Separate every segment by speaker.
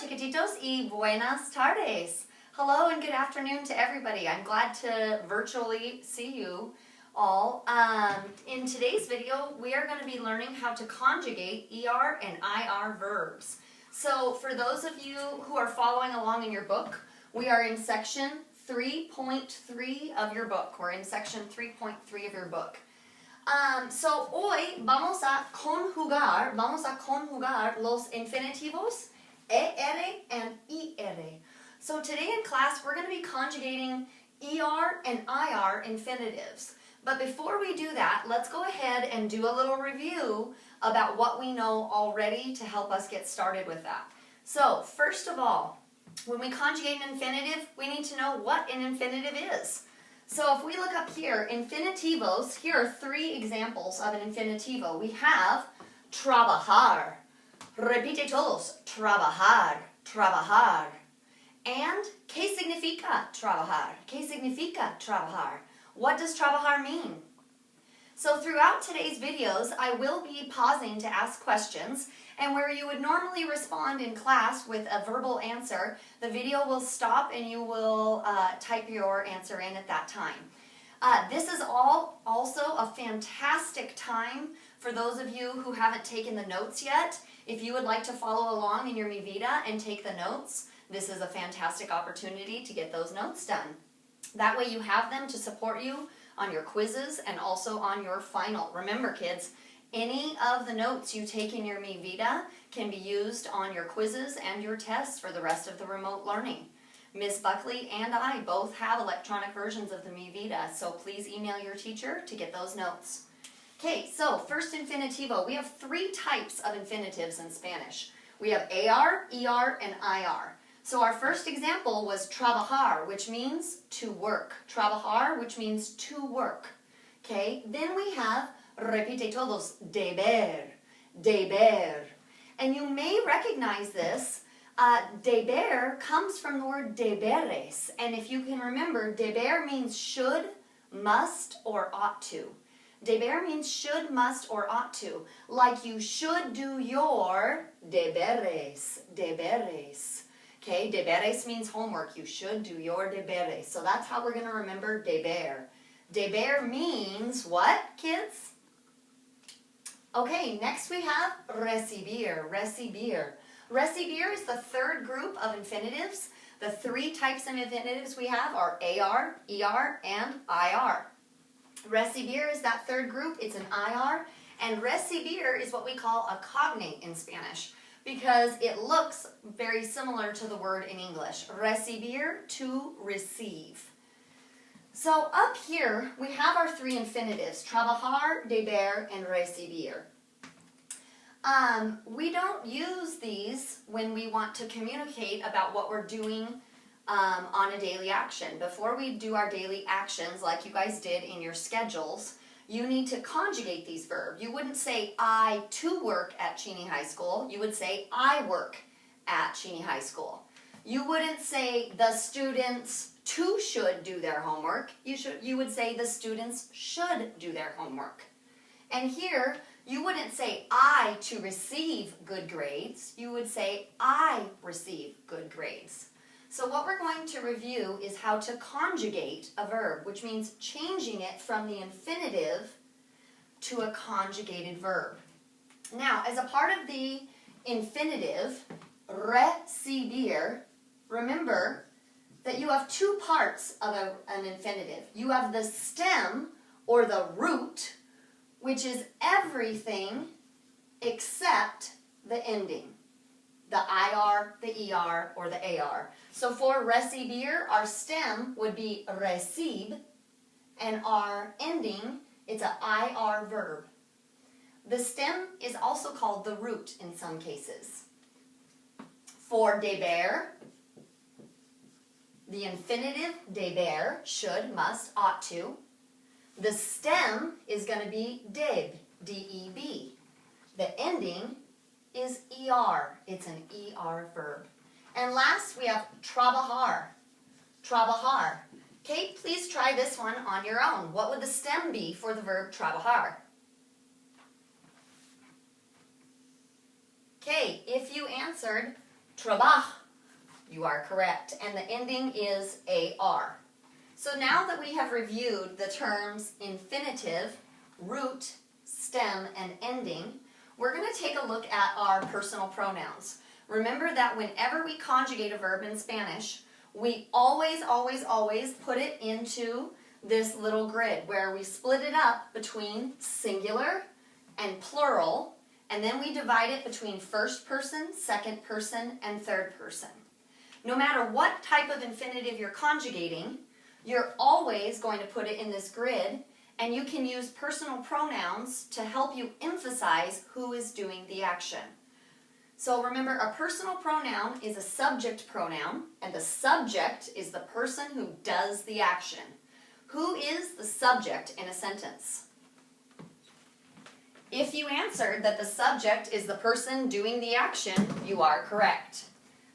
Speaker 1: chiquititos y buenas tardes. Hello and good afternoon to everybody. I'm glad to virtually see you all. In today's video, we are going to be learning how to conjugate ER and IR verbs. So for those of you who are following along in your book, we are in section 3.3 of your book. We're in section 3.3 of your book. So hoy vamos a conjugar los infinitivos ER and IR. So today in class we're going to be conjugating ER and IR infinitives. But before we do that, let's go ahead and do a little review about what we know already to help us get started with that. So first of all, when we conjugate an infinitive, we need to know what an infinitive is. So if we look up here, infinitivos, here are three examples of an infinitivo. We have trabajar. Repite todos. Trabajar, trabajar. And, ¿qué significa trabajar? ¿Qué significa trabajar? What does trabajar mean? So throughout today's videos, I will be pausing to ask questions, and where you would normally respond in class with a verbal answer, the video will stop and you will type your answer in at that time. This is also a fantastic time for those of you who haven't taken the notes yet. If you would like to follow along in your Mi Vida and take the notes, this is a fantastic opportunity to get those notes done. That way you have them to support you on your quizzes and also on your final. Remember kids, any of the notes you take in your Mi Vida can be used on your quizzes and your tests for the rest of the remote learning. Miss Buckley and I both have electronic versions of the Mi Vida, so please email your teacher to get those notes. Okay, so first infinitivo. We have three types of infinitives in Spanish. We have AR, ER, and IR. So our first example was trabajar, which means to work. Trabajar, which means to work. Okay, then we have, repite todos, deber, deber. And you may recognize this. Deber comes from the word deberes. And if you can remember, deber means should, must, or ought to. Deber means should, must, or ought to. Like you should do your deberes, deberes. Okay, deberes means homework. You should do your deberes. So that's how we're going to remember deber. Deber means what, kids? Okay, next we have recibir, recibir. Recibir is the third group of infinitives. The three types of infinitives we have are AR, ER, and IR. Recibir is that third group. It's an IR. And recibir is what we call a cognate in Spanish, because it looks very similar to the word in English. Recibir, to receive. So up here, we have our three infinitives, trabajar, deber, and recibir. We don't use these when we want to communicate about what we're doing on a daily action. Before we do our daily actions, like you guys did in your schedules, you need to conjugate these verbs. You wouldn't say I to work at Cheney High School. You would say I work at Cheney High School. You wouldn't say the students to should do their homework. You would say the students should do their homework. And here, you wouldn't say I to receive good grades. You would say I receive good grades. So what we're going to review is how to conjugate a verb, which means changing it from the infinitive to a conjugated verb. Now, as a part of the infinitive, recibir, remember that you have two parts of an infinitive. You have the stem, or the root, which is everything except the ending. The IR, the ER, or the AR. So for recibir, our stem would be recib, and our ending, it's an IR verb. The stem is also called the root in some cases. For deber, the infinitive deber, should, must, ought to. The stem is going to be deb, D-E-B. The ending is ER. It's an ER verb. And last we have trabajar. Trabajar. Okay, please try this one on your own. What would the stem be for the verb trabajar? Okay, if you answered trabajo. You are correct. And the ending is AR. So now that we have reviewed the terms infinitive, root, stem, and ending, we're going to take a look at our personal pronouns. Remember that whenever we conjugate a verb in Spanish, we always put it into this little grid where we split it up between singular and plural, and then we divide it between first person, second person, and third person. No matter what type of infinitive you're conjugating, you're always going to put it in this grid, and you can use personal pronouns to help you emphasize who is doing the action. So remember, a personal pronoun is a subject pronoun, and the subject is the person who does the action. Who is the subject in a sentence? If you answered that the subject is the person doing the action, you are correct.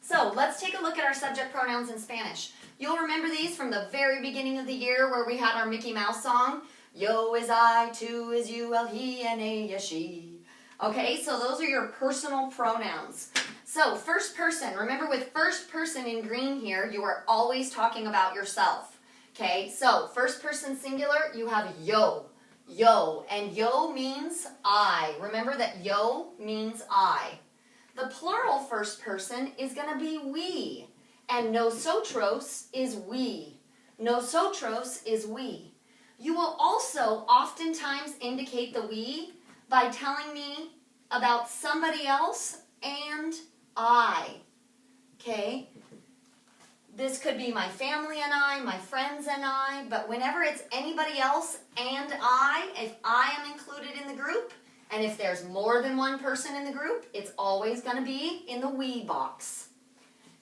Speaker 1: So let's take a look at our subject pronouns in Spanish. You'll remember these from the very beginning of the year where we had our Mickey Mouse song. Yo is I, tu is you, el, he, and a, she. Okay, so those are your personal pronouns. So first person, remember with first person in green here, you are always talking about yourself. Okay, so first person singular, you have yo. Yo, and yo means I. Remember that yo means I. The plural first person is going to be we, and nosotros is we. Nosotros is we. You will also oftentimes indicate the we by telling me about somebody else and I. Okay? This could be my family and I, my friends and I, but whenever it's anybody else and I, if I am included in the group, and if there's more than one person in the group, it's always going to be in the we box.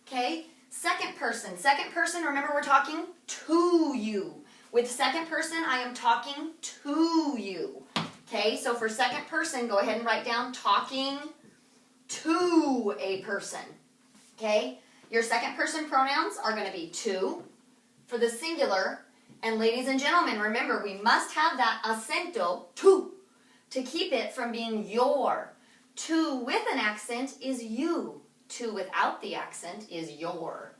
Speaker 1: Okay? Second person. Second person, remember we're talking to you. With second person, I am talking to you. Okay? So for second person, go ahead and write down talking to a person. Okay? Your second person pronouns are going to be to for the singular. And ladies and gentlemen, remember we must have that acento to keep it from being your. To with an accent is you. To without the accent is your.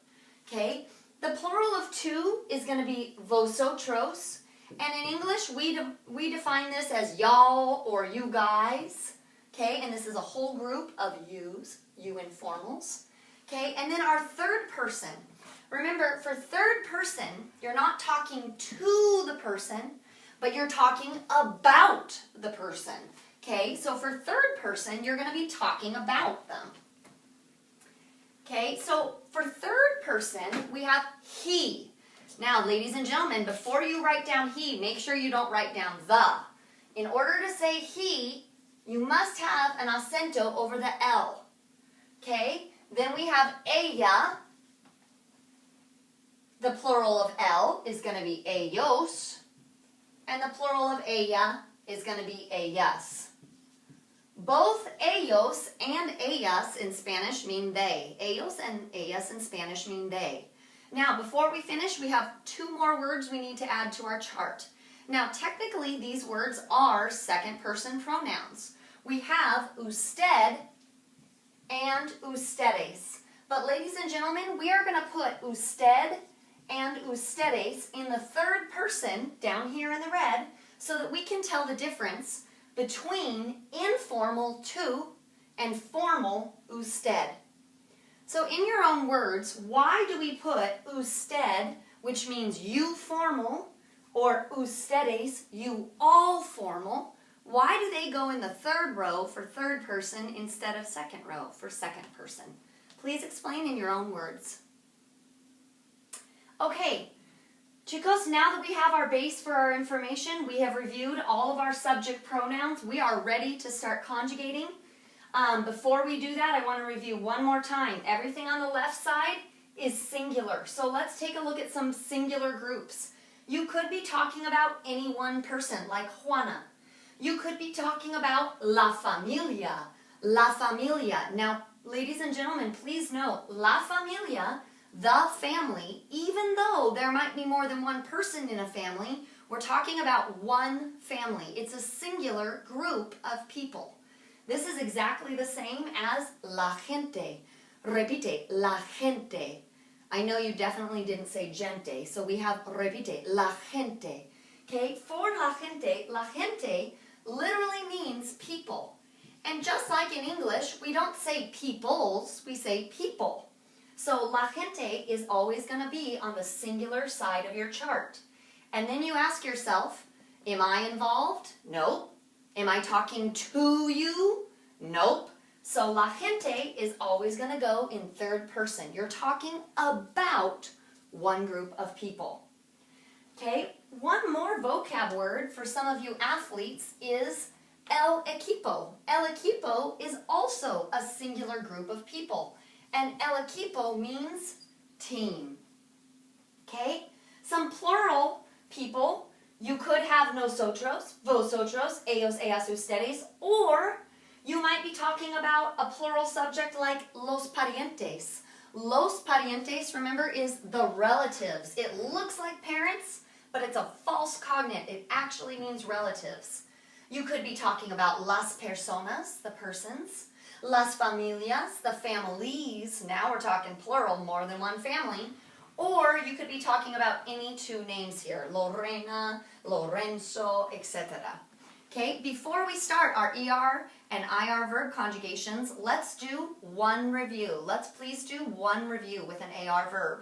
Speaker 1: Okay? The plural of to is going to be vosotros. And in English, we define this as y'all or you guys. Okay? And this is a whole group of yous, you informals. Okay? And then our third person. Remember, for third person, you're not talking to the person, but you're talking about the person. Okay? So for third person, you're going to be talking about them. Okay? So for third person, we have he. Now, ladies and gentlemen, before you write down he, make sure you don't write down the. In order to say he, you must have an acento over the L. Okay? Then we have ella. The plural of L is going to be ellos. And the plural of ella is going to be ellas. Both ellos and ellas in Spanish mean they. Ellos and ellas in Spanish mean they. Now, before we finish, we have two more words we need to add to our chart. Now, technically, these words are second-person pronouns. We have usted and ustedes. But ladies and gentlemen, we are going to put usted and ustedes in the third person down here in the red so that we can tell the difference between informal to and formal usted. So in your own words, why do we put usted, which means you formal, or ustedes, you all formal? Why do they go in the third row for third person instead of second row for second person? Please explain in your own words. Okay, chicos, now that we have our base for our information, we have reviewed all of our subject pronouns. We are ready to start conjugating. Before we do that, I want to review one more time. Everything on the left side is singular. So let's take a look at some singular groups. You could be talking about any one person, like Juana. You could be talking about la familia. La familia. Now, ladies and gentlemen, please note, la familia, the family, even though there might be more than one person in a family, we're talking about one family. It's a singular group of people. This is exactly the same as la gente. Repite, la gente. I know you definitely didn't say gente, so we have repite, la gente. Okay, for la gente literally means people. And just like in English, we don't say peoples, we say people. So la gente is always going to be on the singular side of your chart. And then you ask yourself, am I involved? Nope. Am I talking to you? Nope. So la gente is always going to go in third person. You're talking about one group of people. Okay, one more vocab word for some of you athletes is el equipo. El equipo is also a singular group of people. And el equipo means team. Okay, some plural people, you could have nosotros, vosotros, ellos, ellas, ustedes, or you might be talking about a plural subject like los parientes. Los parientes, remember, is the relatives. It looks like parents, but it's a false cognate. It actually means relatives. You could be talking about las personas, the persons, las familias, the families. Now we're talking plural, more than one family. Or you could be talking about any two names here, Lorena, Lorenzo, etc. Okay, before we start our ER and IR verb conjugations, let's do one review. Let's please do one review with an AR verb.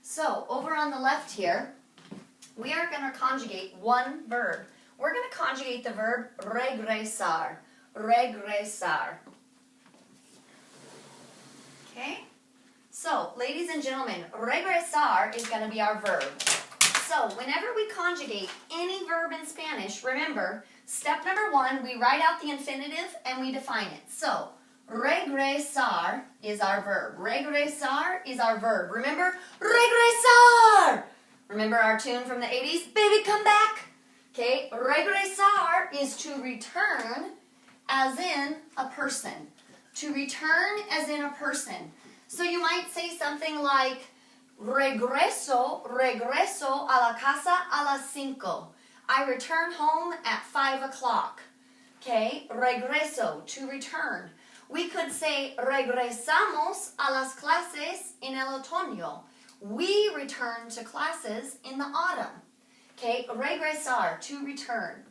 Speaker 1: So, over on the left here, we are going to conjugate one verb. We're going to conjugate the verb regresar. Regresar. Okay? So, ladies and gentlemen, regresar is going to be our verb. So, whenever we conjugate any verb in Spanish, remember, step number one, we write out the infinitive and we define it. So, regresar is our verb. Regresar is our verb. Remember, regresar! Remember our tune from the 80s? Baby, come back! Okay, regresar is to return as in a person. To return as in a person. So you might say something like, regreso a la casa a las 5. I return home at 5 o'clock. Okay, regreso, to return. We could say, regresamos a las clases en el otoño. We return to classes in the autumn. Okay, regresar, to return.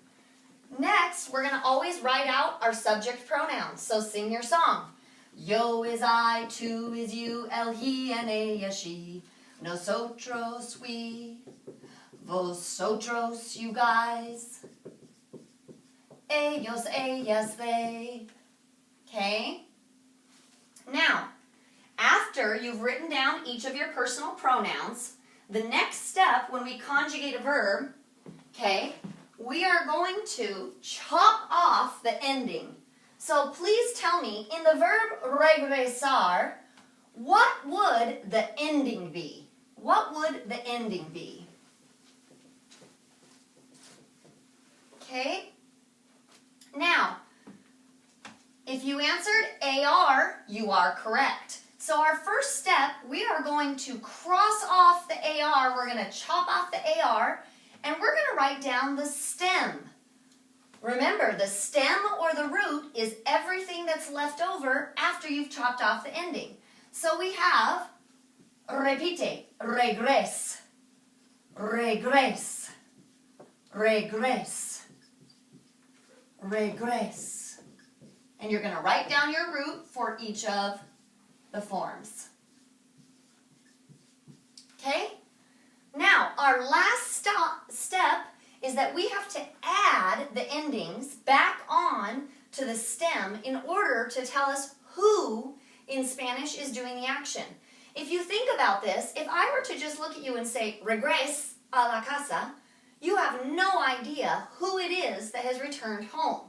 Speaker 1: Next, we're going to always write out our subject pronouns. So sing your song. Yo is I, tú is you, él, he, and ella, she. Nosotros, we. Vosotros, you guys. Ellos, ellas, they. Okay? Now, after you've written down each of your personal pronouns, the next step when we conjugate a verb, okay, we are going to chop off the ending. So please tell me, in the verb regresar, what would the ending be? What would the ending be? Okay? Now, if you answered AR, you are correct. So our first step, we are going to cross off the AR. We're going to chop off the AR, and we're going to write down the stem. Remember, the stem or the root is everything that's left over after you've chopped off the ending. So we have repite, regres, regres, regres, regres. And you're going to write down your root for each of the forms. Okay? Now, our last step is that we have to add the endings back on to the stem in order to tell us who in Spanish is doing the action. If you think about this, if I were to just look at you and say, regres a la casa, you have no idea who it is that has returned home.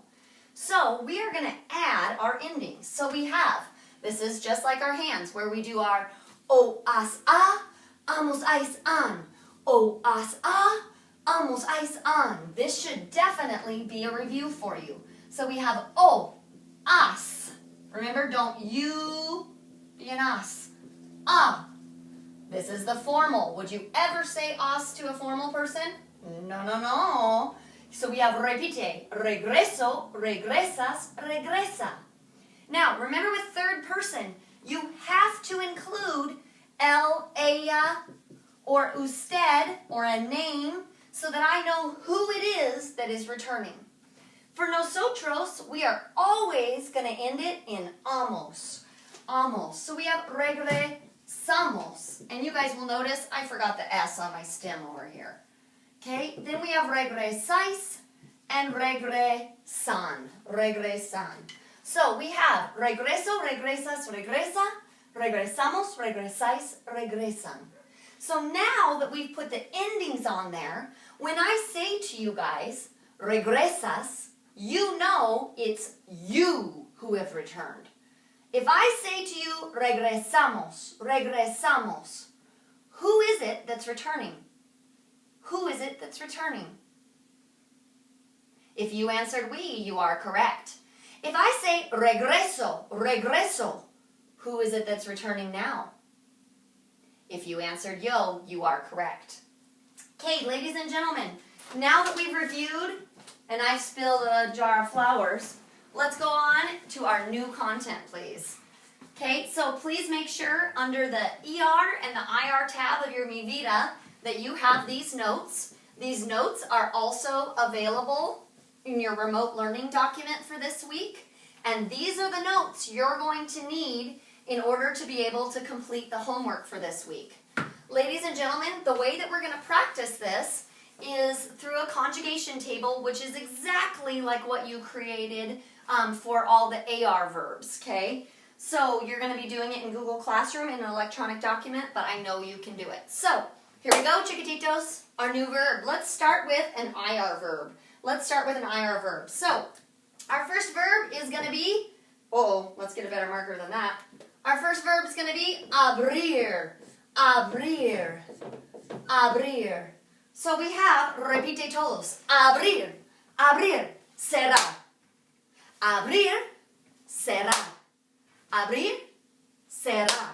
Speaker 1: So we are going to add our endings. So we have, this is just like our hands, where we do our o, as, a, amos, ais, an. O, as, a, amos, ais, an. This should definitely be a review for you. So we have o, as. Remember, don't you be an as. A. This is the formal. Would you ever say as to a formal person? No, no, no. So we have repite, regreso, regresas, regresa. Now, remember with third person, you have to include el, ella, or usted, or a name, so that I know who it is that is returning. For nosotros, we are always going to end it in amos. Amos. So we have regresamos. And you guys will notice I forgot the S on my stem over here. Okay? Then we have regresáis and regresan. Regresan. So we have regreso, regresas, regresa, regresamos, regresáis, regresan. So now that we've put the endings on there, when I say to you guys, regresas, you know it's you who have returned. If I say to you, regresamos, regresamos, who is it that's returning? Who is it that's returning? If you answered we, you are correct. If I say regreso, regreso, who is it that's returning now? If you answered yo, you are correct. Okay, ladies and gentlemen, now that we've reviewed and I've spilled a jar of flowers, let's go on to our new content, please. Okay, so please make sure under the ER and the IR tab of your Mi Vida that you have these notes. These notes are also available in your remote learning document for this week. And these are the notes you're going to need in order to be able to complete the homework for this week. Ladies and gentlemen, the way that we're going to practice this is through a conjugation table, which is exactly like what you created for all the AR verbs, okay? So you're going to be doing it in Google Classroom in an electronic document, but I know you can do it. So here we go, chiquititos, our new verb. Let's start with an IR verb. Let's start with an IR verb. So our first verb is going to be, let's get a better marker than that. Our first verb is going to be abrir, abrir, abrir. So we have, repite todos, abrir, abrir, cerrar. Abrir, cerrar. Abrir, cerrar.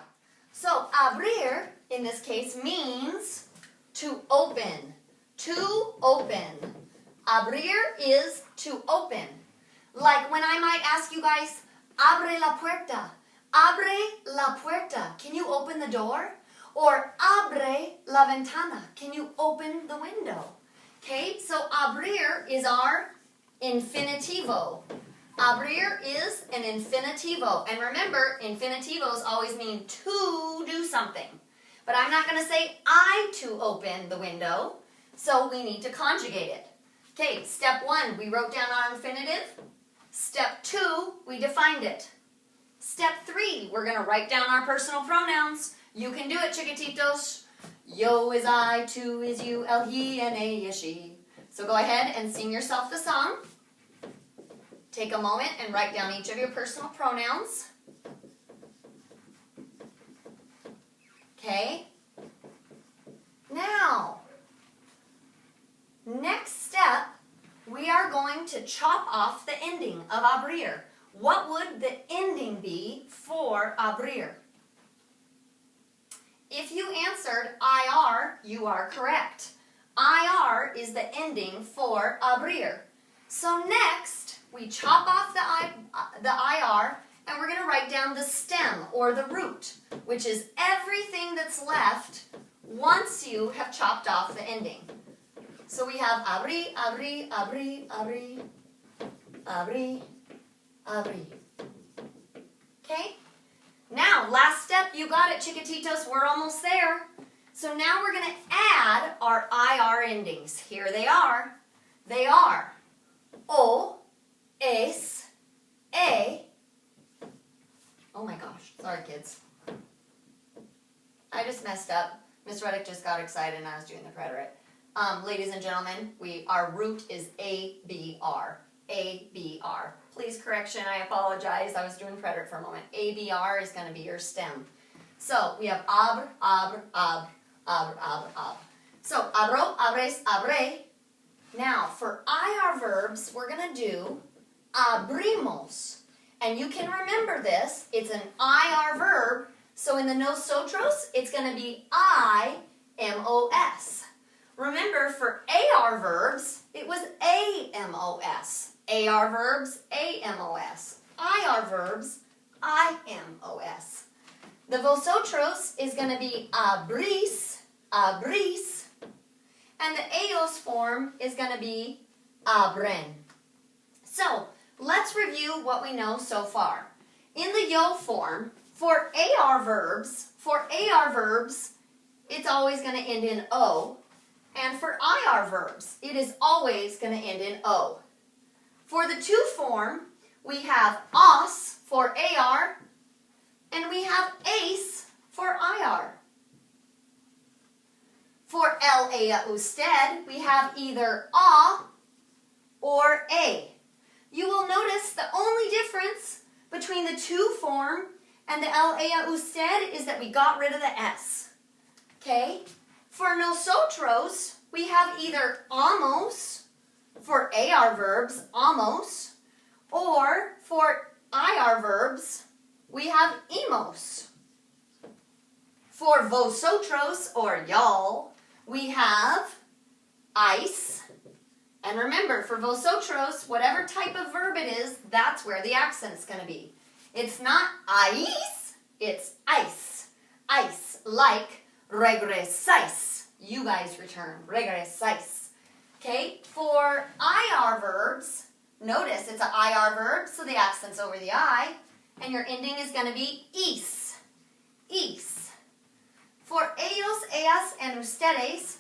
Speaker 1: So abrir, in this case, means to open. To open. Abrir is to open. Like when I might ask you guys, abre la puerta. Abre la puerta. Can you open the door? Or abre la ventana. Can you open the window? Okay, so abrir is our infinitivo. Abrir is an infinitivo. And remember, infinitivos always mean to do something. But I'm not going to say I to open the window, so we need to conjugate it. Okay, step 1, we wrote down our infinitive. Step 2, we defined it. Step 3, we're going to write down our personal pronouns. You can do it, chiquititos. Yo is I, tu is you, el, he, and a is she. So go ahead and sing yourself the song. Take a moment and write down each of your personal pronouns. Okay? Now, next step, we are going to chop off the ending of abrir. What would the ending be for abrir? If you answered IR, you are correct. IR is the ending for abrir. So next, we chop off the IR, and we're going to write down the stem, or the root, which is everything that's left once you have chopped off the ending. So we have abrir, abrir, abrir, abrir, abrir, abrir. Okay? Now, last step, you got it, chiquititos. We're almost there. So now we're going to add our IR endings. Here they are. They are O, es, e. Oh my gosh. Sorry, kids. I just messed up. Miss Ruddock just got excited and I was doing the preterite. Ladies and gentlemen, our root is ABR. ABR. Please correction, I apologize. I was doing preterite for a moment. ABR is going to be your stem. So we have abr, abr, abr, abr, abr, abr. So abro, abres, abre. Now for IR verbs, we're going to do abrimos. And you can remember this. It's an IR verb. So in the nosotros, it's going to be I-M-O-S. Remember, for AR verbs, it was A-M-O-S. AR verbs, A-M-O-S. IR verbs, I-M-O-S. The vosotros is going to be abrís, abrís. And the ellos form is going to be abren. So, let's review what we know so far. In the yo form, for AR verbs, it's always going to end in O. And for IR verbs, it is always going to end in O. For the to form, we have os for AR, and we have ace for IR. For el, ella, usted, we have either a or a. You will notice the only difference between the to form and the el, ella, usted is that we got rid of the s. Okay? For nosotros, we have either amos for AR verbs, amos, or for IR verbs, we have emos. For vosotros, or y'all, we have ice. And remember, for vosotros, whatever type of verb it is, that's where the accent's going to be. It's not ice, it's ice. Ice, like regresáis. You guys return, regresáis. Okay, for IR verbs, notice it's an IR verb, so the accent's over the I, and your ending is going to be is. Is. For ellos, ellas, and ustedes,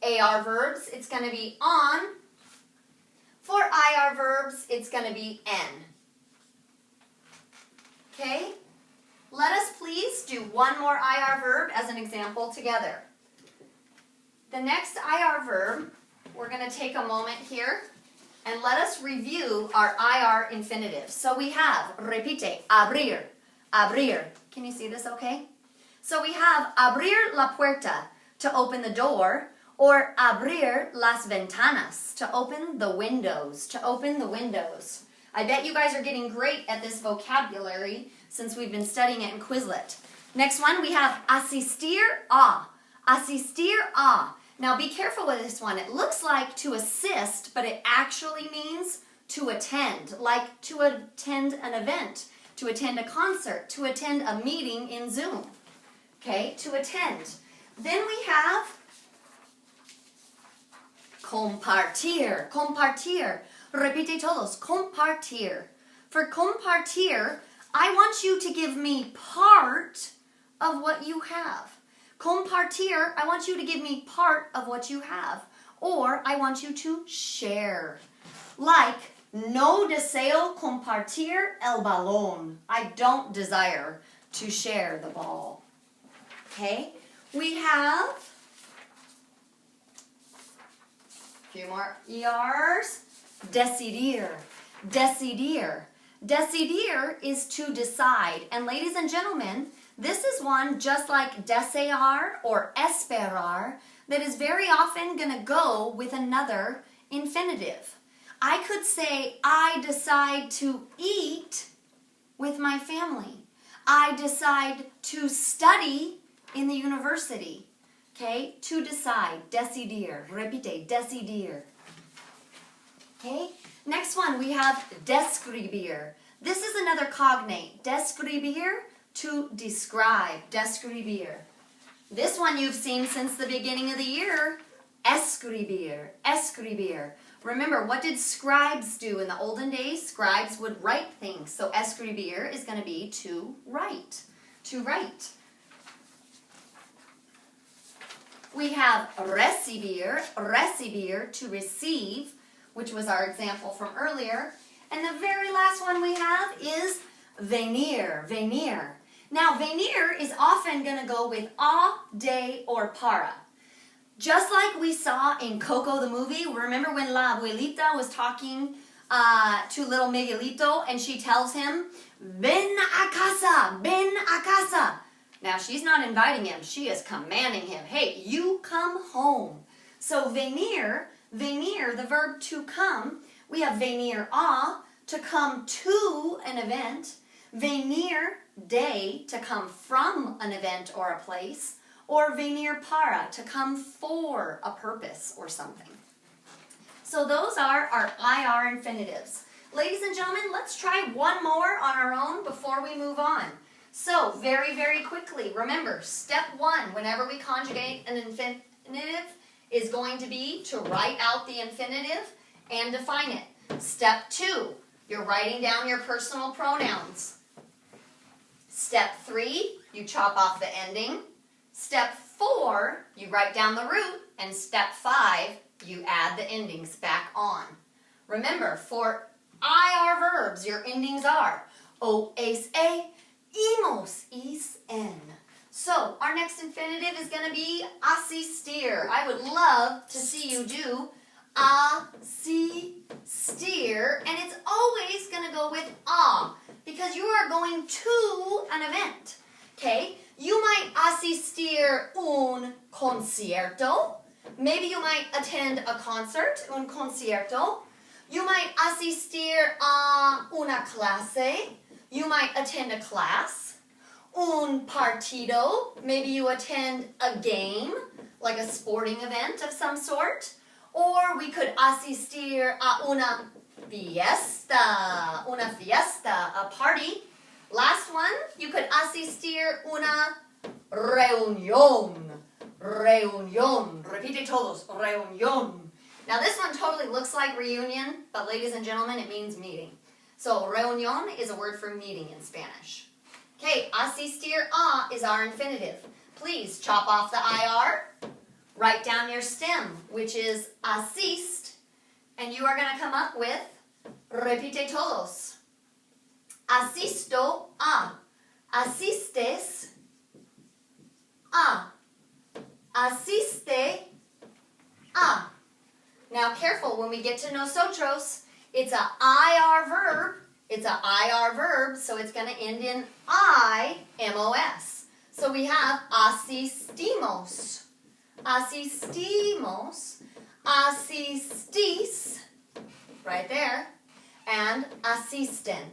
Speaker 1: AR verbs, it's going to be on. For IR verbs, it's going to be N. Okay? Let us please do one more IR verb as an example together. The next IR verb, we're going to take a moment here and let us review our IR infinitives. So we have, repite, abrir, abrir. Can you see this okay? So we have abrir la puerta, to open the door, or abrir las ventanas, to open the windows, to open the windows. I bet you guys are getting great at this vocabulary since we've been studying it in Quizlet. Next one, we have asistir a, asistir a. Now be careful with this one. It looks like to assist, but it actually means to attend, like to attend an event, to attend a concert, to attend a meeting in Zoom. Okay, to attend. Then we have compartir, compartir. Repite todos, compartir. For compartir, I want you to give me part of what you have. Compartir, I want you to give me part of what you have. Or I want you to share. Like, no deseo compartir el balón. I don't desire to share the ball. Okay, we have a few more ERs. Decidir, decidir. Decidir is to decide. And ladies and gentlemen, this is one just like desear or esperar that is very often going to go with another infinitive. I could say, I decide to eat with my family. I decide to study in the university. Okay, to decide, decidir, repite, decidir. Okay, next one we have describir. This is another cognate. Describir, to describe, describir. This one you've seen since the beginning of the year. Escribir, escribir. Remember, what did scribes do in the olden days? Scribes would write things. So escribir is going to be to write, to write. We have recibir, recibir, to receive, which was our example from earlier. And the very last one we have is venir, venir. Now, venir is often going to go with a, de, or para. Just like we saw in Coco the movie, remember when La Abuelita was talking to little Miguelito and she tells him, ven a casa, ven a casa. Now, she's not inviting him, she is commanding him, hey, you come home. So venir, venir, the verb to come, we have venir a, to come to an event, venir de, to come from an event or a place, or venir para, to come for a purpose or something. So those are our IR infinitives. Ladies and gentlemen, let's try one more on our own before we move on. So, very, very quickly, remember, step one, whenever we conjugate an infinitive, is going to be to write out the infinitive and define it. Step two, you're writing down your personal pronouns. Step three, you chop off the ending. Step four, you write down the root. And step five, you add the endings back on. Remember, for IR verbs, your endings are o, es, e, imos, is, en. So, our next infinitive is going to be asistir. I would love to see you do asistir, and it's always going to go with a, because you are going to an event. Okay? You might asistir un concierto. Maybe you might attend a concert, un concierto. You might asistir a una clase. You might attend a class. Un partido. Maybe you attend a game, like a sporting event of some sort. Or we could asistir a una fiesta, a party. Last one, you could asistir una reunión. Repite todos, reunión. Now this one totally looks like reunion, but ladies and gentlemen, it means meeting. So reunión is a word for meeting in Spanish. Okay, asistir a is our infinitive. Please chop off the IR, write down your stem, which is asist, and you are going to come up with repite todos. Asisto a. Asistes a. Asiste a. Now careful, when we get to nosotros, it's a IR verb. It's a IR verb, so it's going to end in I-M-O-S. So we have asistimos, asistimos, asistis, right there, and asisten.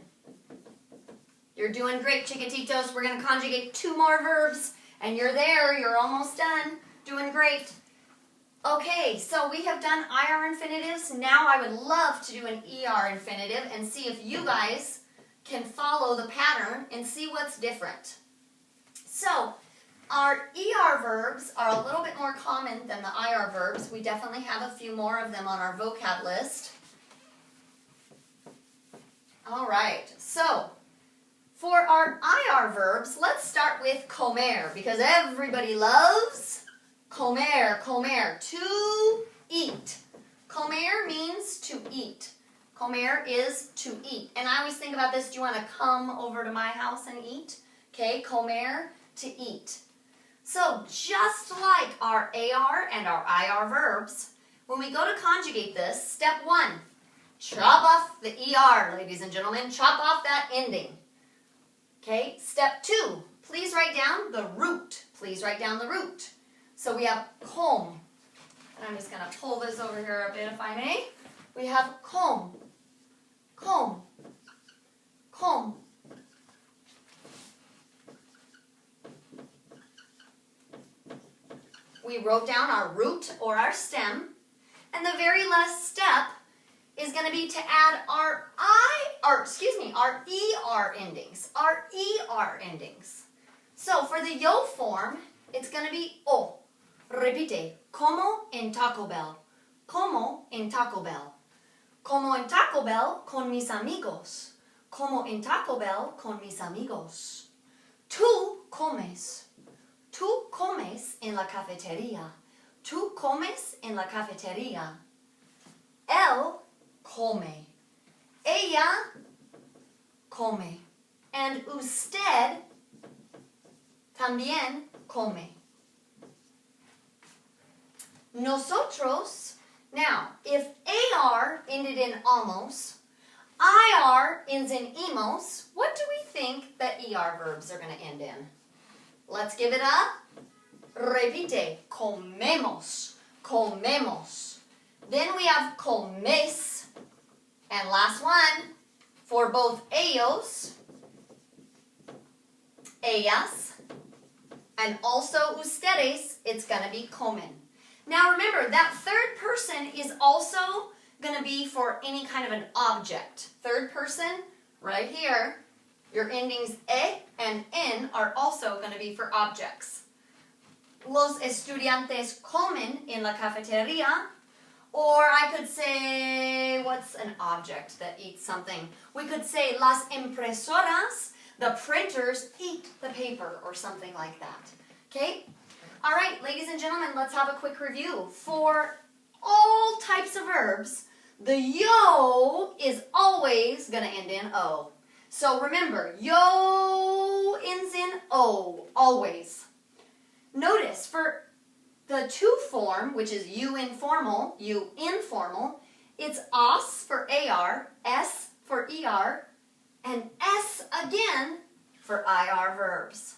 Speaker 1: You're doing great, chiquititos. We're going to conjugate 2 more verbs, and you're there. You're almost done. Doing great. Okay, so we have done IR infinitives. Now I would love to do an ER infinitive and see if you guys can follow the pattern and see what's different. So, our ER verbs are a little bit more common than the IR verbs. We definitely have a few more of them on our vocab list. All right, so for our IR verbs, let's start with comer, because everybody loves comer, comer, to eat. Comer means to eat. Comer is to eat. And I always think about this, do you want to come over to my house and eat? Okay, comer, to eat. So just like our AR and our IR verbs, when we go to conjugate this, step 1, chop off the ER, ladies and gentlemen. Chop off that ending. Okay, step 2, please write down the root. Please write down the root. So we have com. And I'm just going to pull this over here a bit if I may. We have com, com, com. We wrote down our root or our stem. And the very last step is going to be to add our ER endings. Our ER endings. So for the yo form, it's going to be o. Repite. Como en Taco Bell. Como en Taco Bell. Como en Taco Bell con mis amigos. Como en Taco Bell con mis amigos. Tú comes. Tú comes en la cafetería. Tú comes en la cafetería. Él come. Ella come. And usted también come. Nosotros, now, if AR ended in amos, IR ends in emos, what do we think that ER verbs are going to end in? Let's give it a repite. Comemos. Comemos. Then we have comes. And last one, for both ellos, ellas, and also ustedes, it's going to be comen. Now remember, that third person is also going to be for any kind of an object. Third person, right here, Your endings e and en are also going to be for objects. Los estudiantes comen en la cafetería. Or I could say, what's an object that eats something? We could say las impresoras, the printers eat the paper, or something like that. Okay? All right, ladies and gentlemen, let's have a quick review. For all types of verbs, the yo is always going to end in O. So remember, yo ends in O, always. Notice, for the to form, which is you informal, it's os for AR, S for ER, and S again for IR verbs.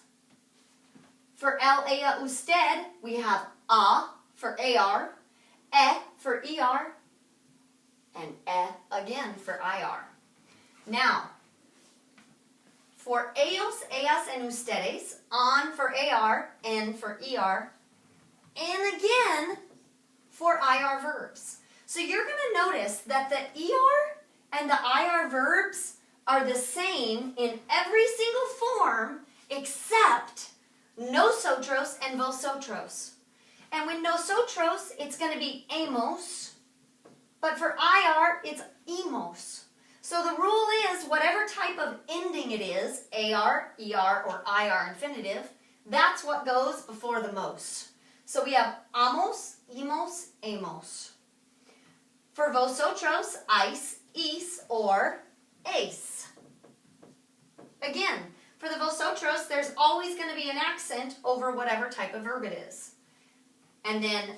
Speaker 1: For él, ella, usted, we have a for AR, e for ER, and e again for IR. Now, for ellos, ellas, and ustedes, on for AR, N for ER, and again for IR verbs. So you're going to notice that the ER and the IR verbs are the same in every single form except nosotros and vosotros. And with nosotros, it's going to be hemos, but for IR, it's hemos. So the rule is whatever type of ending it is, AR, ER, or IR infinitive, that's what goes before the mos. So we have amos, hemos, hemos. For vosotros, is, or es. Again, for the vosotros, there's always going to be an accent over whatever type of verb it is. And then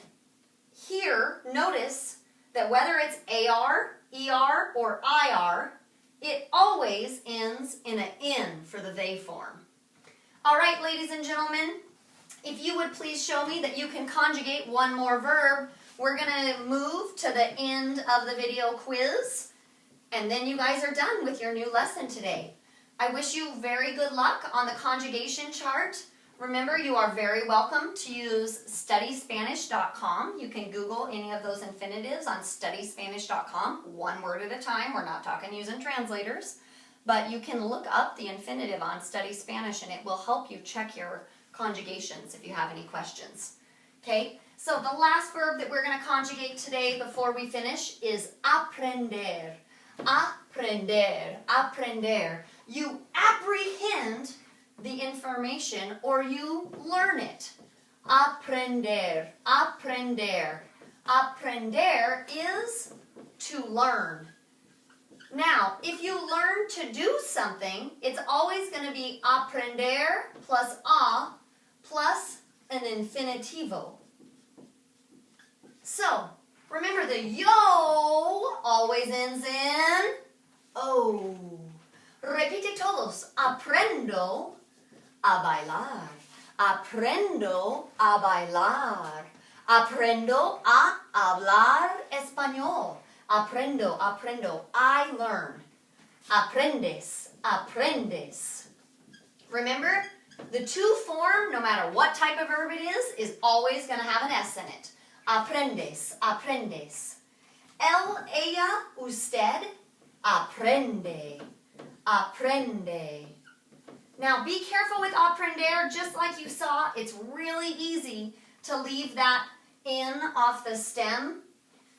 Speaker 1: here, notice that whether it's AR, ER, or IR, it always ends in an N for the they form. All right, ladies and gentlemen, if you would please show me that you can conjugate one more verb, we're going to move to the end of the video quiz, and then you guys are done with your new lesson today. I wish you very good luck on the conjugation chart. Remember, you are very welcome to use studyspanish.com. You can Google any of those infinitives on studyspanish.com, one word at a time. We're not talking using translators. But you can look up the infinitive on Study Spanish, and it will help you check your conjugations if you have any questions. Okay, so the last verb that we're going to conjugate today before we finish is aprender. Aprender, aprender. You apprehend the information or you learn it. Aprender, aprender. Aprender is to learn. Now, if you learn to do something, it's always going to be aprender plus a plus an infinitivo. So, remember the yo always ends in o. Repite todos. Aprendo a bailar. Aprendo a bailar. Aprendo a hablar español. Aprendo, aprendo. I learn. Aprendes, aprendes. Remember, the to form, no matter what type of verb it is always going to have an S in it. Aprendes, aprendes. Él, ella, usted, aprende, aprende. Now, be careful with aprender. Just like you saw, it's really easy to leave that in off the stem.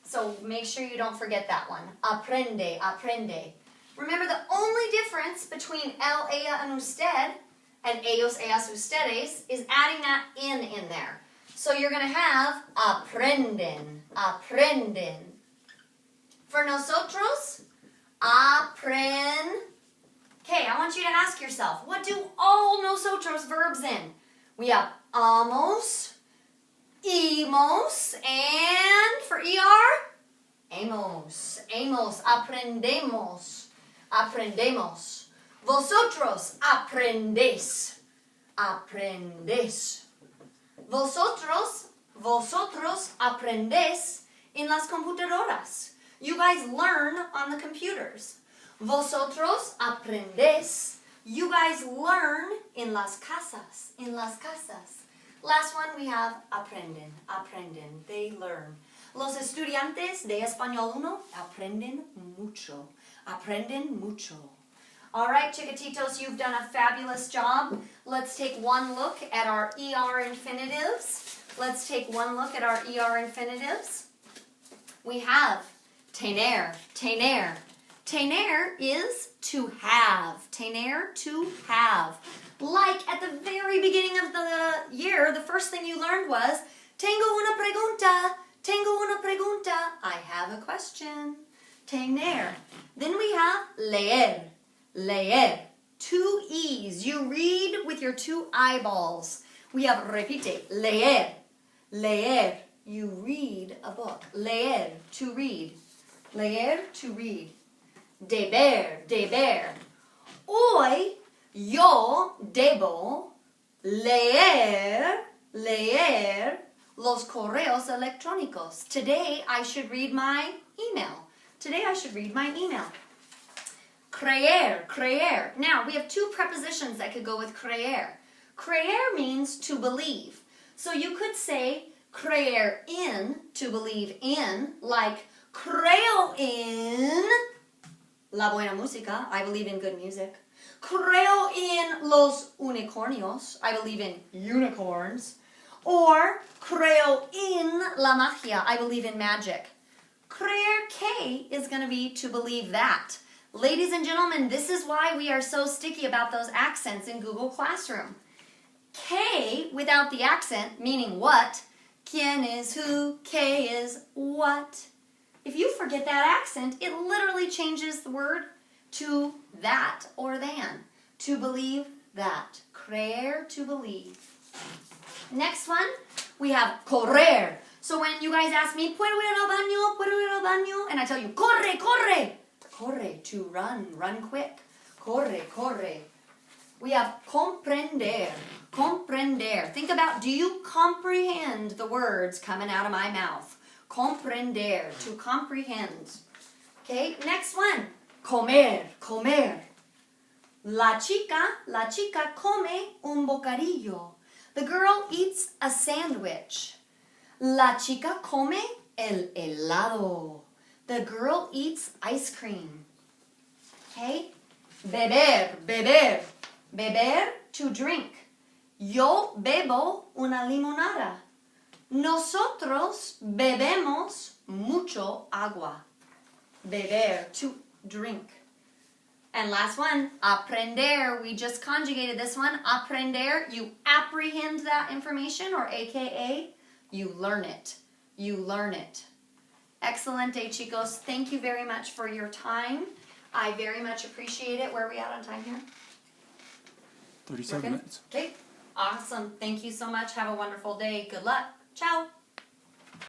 Speaker 1: So make sure you don't forget that one. Aprende, aprende. Remember, the only difference between él, ella, and usted, and ellos, ellas, ustedes, is adding that in there. So you're going to have aprenden, aprenden. For nosotros, apren. Okay, I want you to ask yourself, what do all nosotros verbs in? We have amos, imos, and for ER, hemos, hemos, aprendemos, aprendemos. Vosotros aprendéis, aprendéis. Vosotros, vosotros aprendéis en las computadoras. You guys learn on the computers. Vosotros aprendéis. You guys learn en las casas, en las casas. Last one we have aprenden, aprenden. They learn. Los estudiantes de Español 1 aprenden mucho, aprenden mucho. All right, Chiquititos, you've done a fabulous job. Let's take one look at our ER infinitives. Let's take one look at our ER infinitives. We have tener, tener. Tener is to have. Tener, to have. Like at the very beginning of the year, the first thing you learned was, tengo una pregunta, tengo una pregunta. I have a question. Tener. Then we have leer. Leer. Two E's. You read with your two eyeballs. We have repite. Leer. Leer. You read a book. Leer. To read. Leer. To read. Deber. Deber. Hoy yo debo leer. Leer los correos electrónicos. Today I should read my email. Today I should read my email. Creer, creer. Now, we have two prepositions that could go with creer. Creer means to believe. So you could say creer in, to believe in, like creo en la buena música. I believe in good music. Creo en los unicornios. I believe in unicorns. Or creo en la magia. I believe in magic. Creer que is going to be to believe that. Ladies and gentlemen, this is why we are so sticky about those accents in Google Classroom. Que without the accent, meaning what? Quién is who, que is what. If you forget that accent, it literally changes the word to that or than. To believe that. Creer, to believe. Next one, we have correr. So when you guys ask me, ¿puedo ir al baño? ¿Puedo ir al baño? And I tell you, corre, corre. Corre, to run, run quick. Corre, corre. We have comprender, comprender. Think about, do you comprehend the words coming out of my mouth? Comprender, to comprehend. Okay, next one. Comer, comer. La chica come un bocadillo. The girl eats a sandwich. La chica come el helado. The girl eats ice cream. Okay? Beber, beber. Beber, to drink. Yo bebo una limonada. Nosotros bebemos mucho agua. Beber, to drink. And last one, aprender. We just conjugated this one. Aprender, you apprehend that information, or AKA, you learn it. You learn it. Excelente, chicos. Thank you very much for your time. I very much appreciate it. Where are we at on time here?
Speaker 2: 37 minutes.
Speaker 1: Okay. Awesome. Thank you so much. Have a wonderful day. Good luck. Ciao.